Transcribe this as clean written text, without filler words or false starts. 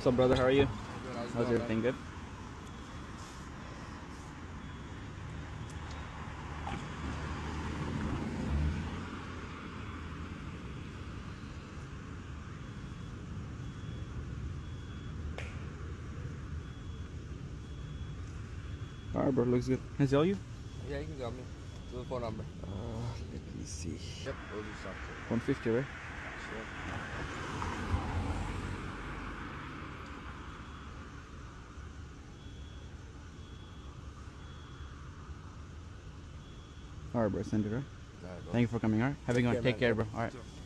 So, brother, how are you? Good, how's it How's going, everything man? good? All right, bro. Looks good. Can I tell you? Yeah, you can tell me. Do the phone number. Let me see. Yep, we'll just talk to you. 150, right? Sure. All right, bro. Send it, right? All right, bro. Thank you for coming, all right? Have a good one. Take care, man. bro. All right. You too.